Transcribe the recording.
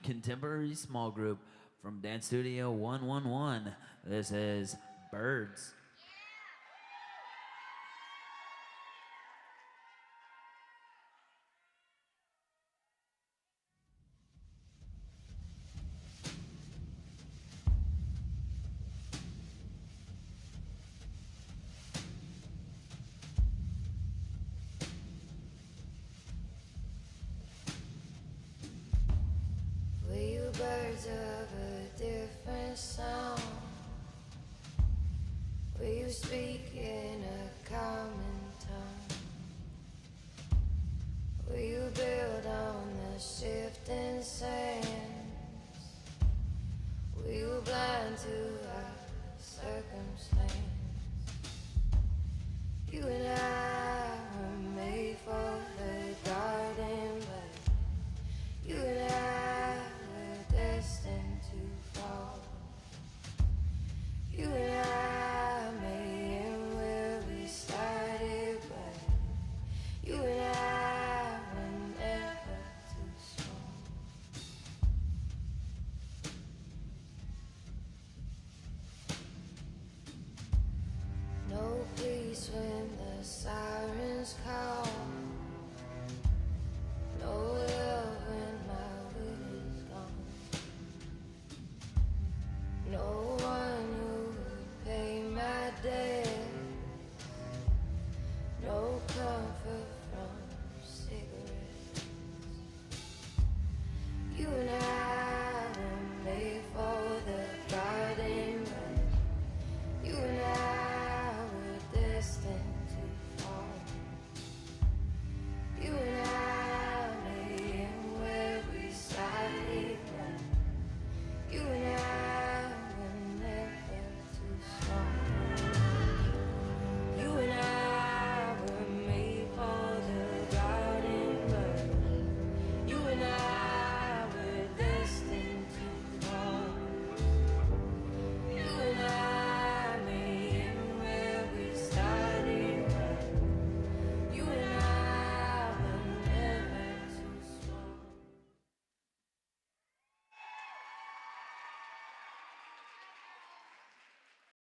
contemporary small group from Dance Studio 111. This is Birds. We you birds of a different sound? Will you speak in a common tongue? Will you build on the shifting sands? Will you blind to our circumstance? You and I were made for the garden, but you and I were destined to fall. You and I may end where we started, but you and I were never too small. No peace when the sirens call. No love when my will is gone. No one who would pay my debt. No comfort from cigarettes. You and